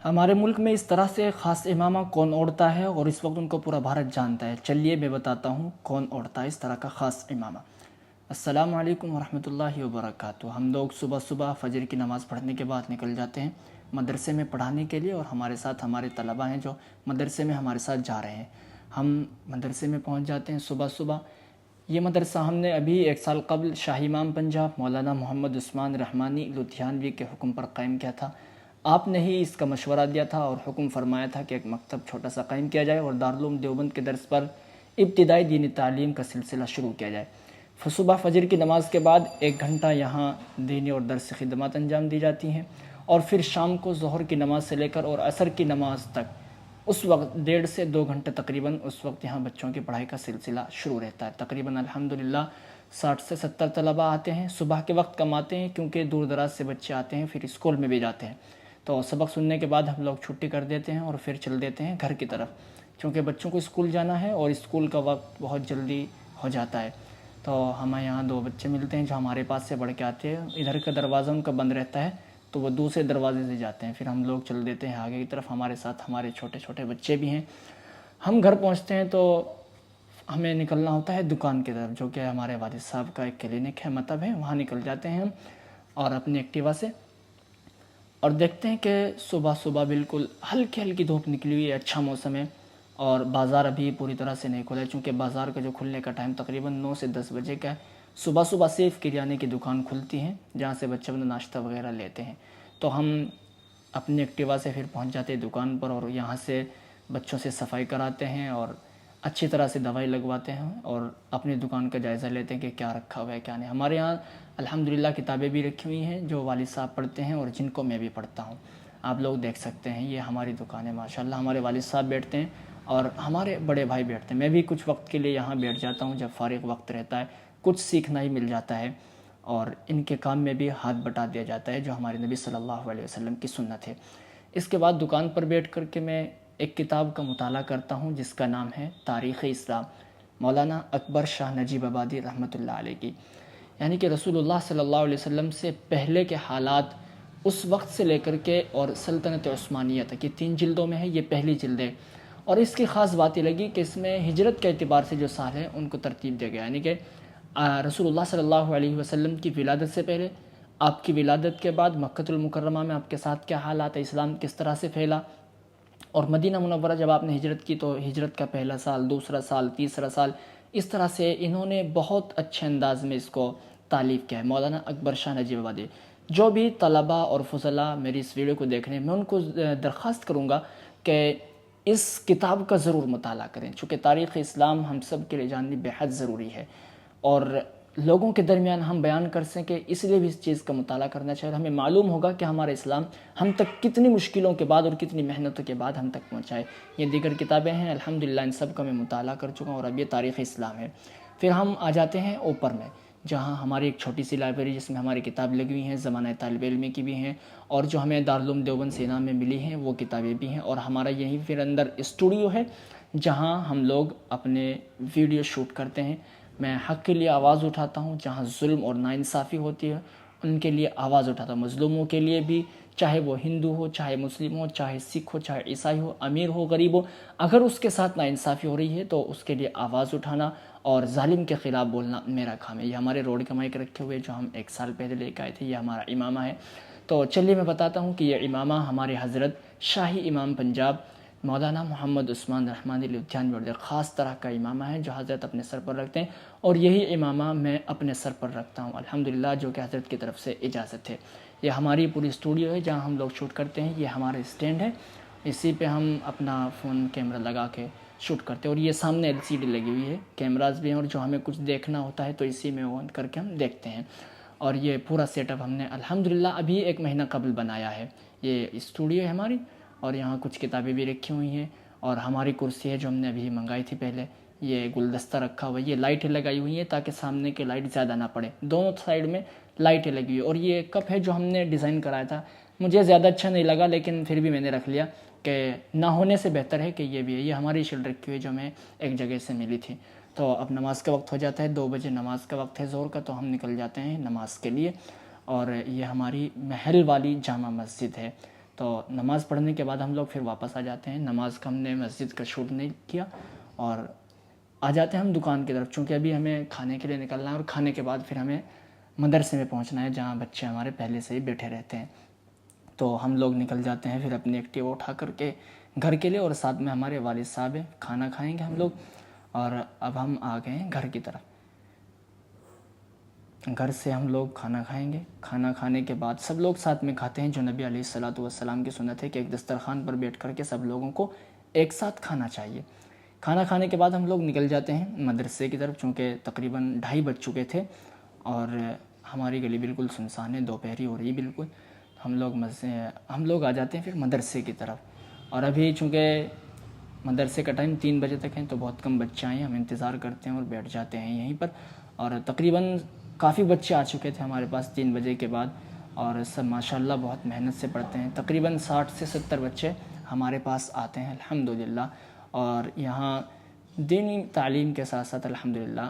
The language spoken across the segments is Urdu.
ہمارے ملک میں اس طرح سے خاص امامہ کون اوڑھتا ہے اور اس وقت ان کو پورا بھارت جانتا ہے۔ چلیے میں بتاتا ہوں کون اوڑھتا ہے اس طرح کا خاص امامہ۔ السلام علیکم ورحمۃ اللہ وبرکاتہ۔ ہم لوگ صبح صبح فجر کی نماز پڑھنے کے بعد نکل جاتے ہیں مدرسے میں پڑھانے کے لیے، اور ہمارے ساتھ ہمارے طلباء ہیں جو مدرسے میں ہمارے ساتھ جا رہے ہیں۔ ہم مدرسے میں پہنچ جاتے ہیں صبح صبح۔ یہ مدرسہ ہم نے ابھی 1 سال قبل شاہی امام پنجاب مولانا محمد عثمان رحمانی لدھیانوی کے حکم پر قائم کیا تھا۔ آپ نے ہی اس کا مشورہ دیا تھا اور حکم فرمایا تھا کہ ایک مکتب چھوٹا سا قائم کیا جائے اور دارالعلوم دیوبند کے درس پر ابتدائی دینی تعلیم کا سلسلہ شروع کیا جائے۔ صبح فجر کی نماز کے بعد 1 گھنٹہ یہاں دینی اور درس خدمات انجام دی جاتی ہیں، اور پھر شام کو ظہر کی نماز سے لے کر اور عصر کی نماز تک اس وقت 1.5 سے 2 گھنٹے تقریباً اس وقت یہاں بچوں کی پڑھائی کا سلسلہ شروع رہتا ہے۔ تقریباً الحمدللہ 60 سے 70 طلباء آتے ہیں۔ صبح کے وقت کم آتے ہیں کیونکہ دور دراز سے بچے آتے ہیں، پھر اسکول میں بھی جاتے ہیں، تو سبق سننے کے بعد ہم لوگ چھٹی کر دیتے ہیں اور پھر چل دیتے ہیں گھر کی طرف، کیونکہ بچوں کو اسکول جانا ہے اور اسکول کا وقت بہت جلدی ہو جاتا ہے۔ تو ہمیں یہاں 2 بچے ملتے ہیں جو ہمارے پاس سے پڑھ کے آتے ہیں، ادھر کا دروازہ ان کا بند رہتا ہے تو وہ دوسرے دروازے سے جاتے ہیں، پھر ہم لوگ چل دیتے ہیں آگے کی طرف، ہمارے ساتھ ہمارے چھوٹے چھوٹے بچے بھی ہیں۔ ہم گھر پہنچتے ہیں تو ہمیں نکلنا ہوتا ہے دکان کی طرف، جو کہ ہمارے والد صاحب کا ایک کلینک ہے، مطب ہے، وہاں نکل جاتے ہیں ہم اور اپنی ایکٹیوا سے، اور دیکھتے ہیں کہ صبح صبح بالکل ہلکی ہلکی دھوپ نکلی ہوئی ہے، اچھا موسم ہے، اور بازار ابھی پوری طرح سے نہیں کھلا ہے، چونکہ بازار کا جو کھلنے کا ٹائم تقریباً 9 سے 10 بجے کا ہے۔ صبح صبح صرف کریانے کی دکان کھلتی ہیں جہاں سے بچے اپنا ناشتہ وغیرہ لیتے ہیں، تو ہم اپنی ایکٹیوا سے پھر پہنچ جاتے ہیں دکان پر، اور یہاں سے بچوں سے صفائی کراتے ہیں اور اچھی طرح سے دوائی لگواتے ہیں اور اپنی دکان کا جائزہ لیتے ہیں کہ کیا رکھا ہوا ہے کیا نہیں۔ ہمارے یہاں الحمدللہ کتابیں بھی رکھی ہوئی ہیں جو والد صاحب پڑھتے ہیں اور جن کو میں بھی پڑھتا ہوں، آپ لوگ دیکھ سکتے ہیں، یہ ہماری دکان ہے ماشاءاللہ۔ ہمارے والد صاحب بیٹھتے ہیں اور ہمارے بڑے بھائی بیٹھتے ہیں، میں بھی کچھ وقت کے لیے یہاں بیٹھ جاتا ہوں جب فارغ وقت رہتا ہے، کچھ سیکھنا ہی مل جاتا ہے، اور ان کے کام میں بھی ہاتھ بٹا دیا جاتا ہے جو ہمارے نبی صلی اللہ علیہ وسلم کی سنت ہے۔ اس کے بعد دکان پر بیٹھ کر کے میں ایک کتاب کا مطالعہ کرتا ہوں جس کا نام ہے تاریخ اسلام، مولانا اکبر شاہ نجیب آبادی رحمۃ اللہ علیہ کی، یعنی کہ رسول اللہ صلی اللہ علیہ وسلم سے پہلے کے حالات اس وقت سے لے کر کے اور سلطنت عثمانیہ تک، یہ 3 جلدوں میں ہے، یہ پہلی جلد ہے، اور اس کی خاص بات یہ لگی کہ اس میں ہجرت کے اعتبار سے جو سال ہیں ان کو ترتیب دیا گیا، یعنی کہ رسول اللہ صلی اللہ علیہ وسلم کی ولادت سے پہلے، آپ کی ولادت کے بعد مکۃ المکرمہ میں آپ کے ساتھ کیا حالات ہے، اسلام کس طرح سے پھیلا، اور مدینہ منورہ جب آپ نے ہجرت کی تو ہجرت کا پہلا سال، دوسرا سال، تیسرا سال، اس طرح سے انہوں نے بہت اچھے انداز میں اس کو تعلیف کیا ہے مولانا اکبر شاہ نجیب آبادی۔ جو بھی طلباء اور فضلاء میری اس ویڈیو کو دیکھ رہے ہیں، میں ان کو درخواست کروں گا کہ اس کتاب کا ضرور مطالعہ کریں، چونکہ تاریخ اسلام ہم سب کے لیے جاننی بے حد ضروری ہے، اور لوگوں کے درمیان ہم بیان کر سکیں اس لیے بھی اس چیز کا مطالعہ کرنا چاہیے، ہمیں معلوم ہوگا کہ ہمارا اسلام ہم تک کتنی مشکلوں کے بعد اور کتنی محنتوں کے بعد ہم تک پہنچائے۔ یہ دیگر کتابیں ہیں الحمدللہ، ان سب کا میں مطالعہ کر چکا ہوں، اور اب یہ تاریخ اسلام ہے۔ پھر ہم آ جاتے ہیں اوپر میں، جہاں ہماری ایک چھوٹی سی لائبریری جس میں ہماری کتاب لگی ہوئی ہیں، زمانہ طالب علمی کی بھی ہیں، اور جو ہمیں دارالعلوم دیوبند سے انعام میں ملی ہیں وہ کتابیں بھی ہیں، اور ہمارا یہیں پھر اندر اسٹوڈیو ہے جہاں ہم لوگ اپنے ویڈیو شوٹ کرتے ہیں۔ میں حق کے لیے آواز اٹھاتا ہوں، جہاں ظلم اور ناانصافی ہوتی ہے ان کے لیے آواز اٹھاتا ہوں، مظلوموں کے لیے بھی، چاہے وہ ہندو ہو، چاہے مسلم ہو، چاہے سکھ ہو، چاہے عیسائی ہو، امیر ہو، غریب ہو، اگر اس کے ساتھ ناانصافی ہو رہی ہے تو اس کے لیے آواز اٹھانا اور ظالم کے خلاف بولنا میرا کام ہے۔ یہ ہمارے روڈ کے مائک رکھے ہوئے جو ہم 1 سال پہلے لے کے آئے تھے، یہ ہمارا امامہ ہے۔ تو چلیے میں بتاتا ہوں کہ یہ امامہ ہمارے حضرت شاہی امام پنجاب مولانا محمد عثمان رحمانی لدھیانوی اور خاص طرح کا امامہ ہے جو حضرت اپنے سر پر رکھتے ہیں، اور یہی امامہ میں اپنے سر پر رکھتا ہوں الحمدللہ، جو کہ حضرت کی طرف سے اجازت ہے۔ یہ ہماری پوری اسٹوڈیو ہے جہاں ہم لوگ شوٹ کرتے ہیں، یہ ہمارا اسٹینڈ ہے، اسی پہ ہم اپنا فون کیمرہ لگا کے شوٹ کرتے ہیں، اور یہ سامنے LCD لگی ہوئی ہے، کیمراز بھی ہیں، اور جو ہمیں کچھ دیکھنا ہوتا ہے تو اسی میں آن کر کے ہم دیکھتے ہیں۔ اور یہ پورا سیٹ اپ ہم نے الحمدللہ ابھی 1 مہینہ قبل بنایا ہے۔ یہ اسٹوڈیو ہے ہماری، اور یہاں کچھ کتابیں بھی رکھی ہوئی ہیں، اور ہماری کرسی ہے جو ہم نے ابھی منگائی تھی پہلے، یہ گلدستہ رکھا ہوا ہے، یہ لائٹیں لگائی ہوئی ہیں تاکہ سامنے کی لائٹ زیادہ نہ پڑے، دونوں سائیڈ میں لائٹیں لگی ہوئی ہیں، اور یہ کپ ہے جو ہم نے ڈیزائن کرایا تھا، مجھے زیادہ اچھا نہیں لگا لیکن پھر بھی میں نے رکھ لیا کہ نہ ہونے سے بہتر ہے کہ یہ بھی ہے۔ یہ ہماری شیلڈ رکھی ہوئی جو ہمیں ایک جگہ سے ملی تھی۔ تو اب نماز کا وقت ہو جاتا ہے، 2 بجے نماز کا وقت ہے ظہر کا، تو ہم نکل جاتے ہیں نماز کے لیے، اور یہ ہماری محل والی جامع مسجد ہے۔ تو نماز پڑھنے کے بعد ہم لوگ پھر واپس آ جاتے ہیں. نماز کا ہم نے مسجد کا شوٹ نہیں کیا اور آ جاتے ہیں ہم دکان کی طرف، چونکہ ابھی ہمیں کھانے کے لیے نکلنا ہے اور کھانے کے بعد پھر ہمیں مدرسے میں پہنچنا ہے جہاں بچے ہمارے پہلے سے ہی بیٹھے رہتے ہیں. تو ہم لوگ نکل جاتے ہیں پھر اپنی ایکٹیوا اٹھا کر کے گھر کے لیے، اور ساتھ میں ہمارے والد صاحب ہیں. کھانا کھائیں گے ہم لوگ، اور اب ہم آ گئے ہیں گھر کی طرف. گھر سے ہم لوگ کھانا کھائیں گے. کھانا کھانے کے بعد سب لوگ ساتھ میں کھاتے ہیں، جو نبی علیہ الصلوۃ والسلام کی سنت ہے کہ ایک دسترخوان پر بیٹھ کر کے سب لوگوں کو ایک ساتھ کھانا چاہیے. کھانا کھانے کے بعد ہم لوگ نکل جاتے ہیں مدرسے کی طرف، چونکہ تقریباً 2:30 بج چکے تھے اور ہماری گلی بالکل سنسان ہے، دوپہری ہو رہی بالکل. ہم لوگ آ جاتے ہیں پھر مدرسے کی طرف. اور ابھی چونکہ مدرسے کا ٹائم 3 بجے تک ہے تو بہت کم بچے آئے ہیں، ہم انتظار کرتے ہیں اور بیٹھ جاتے ہیں یہیں پر. اور تقریباً کافی بچے آ چکے تھے ہمارے پاس 3 بجے کے بعد، اور سب ماشاءاللہ بہت محنت سے پڑھتے ہیں. تقریباً 60 سے 70 بچے ہمارے پاس آتے ہیں الحمدللہ. اور یہاں دینی تعلیم کے ساتھ ساتھ الحمدللہ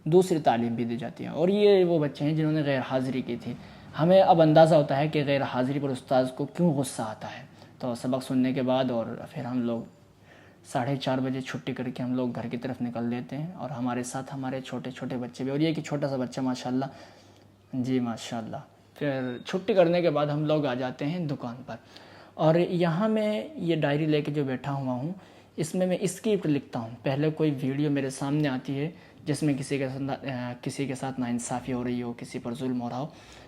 دوسری تعلیم بھی دی جاتی ہے. اور یہ وہ بچے ہیں جنہوں نے غیر حاضری کی تھی. ہمیں اب اندازہ ہوتا ہے کہ غیر حاضری پر استاذ کو کیوں غصہ آتا ہے. تو سبق سننے کے بعد اور پھر ہم لوگ 4:30 بجے چھٹی کر کے ہم لوگ گھر کی طرف نکل دیتے ہیں، اور ہمارے ساتھ ہمارے چھوٹے چھوٹے بچے بھی. اور یہ کہ چھوٹا سا بچہ ماشاءاللہ، جی ماشاءاللہ. پھر چھٹی کرنے کے بعد ہم لوگ آ جاتے ہیں دکان پر. اور یہاں میں یہ ڈائری لے کے جو بیٹھا ہوا ہوں، اس میں اسکرپٹ لکھتا ہوں. پہلے کوئی ویڈیو میرے سامنے آتی ہے جس میں کسی کے ساتھ ناانصافی ہو رہی ہو، کسی پر ظلم ہو رہا ہو،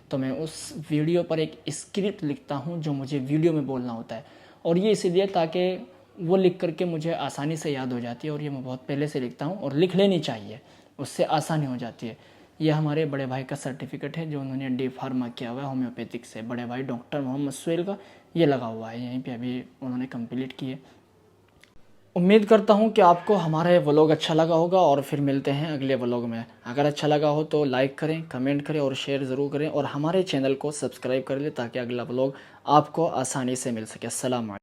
تو میں اس ویڈیو پر ایک اسکرپٹ لکھتا ہوں جو مجھے ویڈیو میں بولنا ہوتا ہے. اور یہ اسی لیے تاکہ وہ لکھ کر کے مجھے آسانی سے یاد ہو جاتی ہے. اور یہ میں بہت پہلے سے لکھتا ہوں، اور لکھ لینی چاہیے، اس سے آسانی ہو جاتی ہے. یہ ہمارے بڑے بھائی کا سرٹیفکیٹ ہے جو انہوں نے ڈی فارما کیا ہوا ہے ہومیوپیتھک سے. بڑے بھائی ڈاکٹر محمد سہیل کا یہ لگا ہوا ہے یہیں پہ، ابھی انہوں نے کمپلیٹ کیے. امید کرتا ہوں کہ آپ کو ہمارا یہ ولاگ اچھا لگا ہوگا، اور پھر ملتے ہیں اگلے ولاگ میں. اگر اچھا لگا ہو تو لائک کریں، کمنٹ کریں اور شیئر ضرور کریں، اور ہمارے چینل کو سبسکرائب کر لیں تاکہ اگلا ولاگ آپ کو آسانی سے مل سکے. السلام علیکم.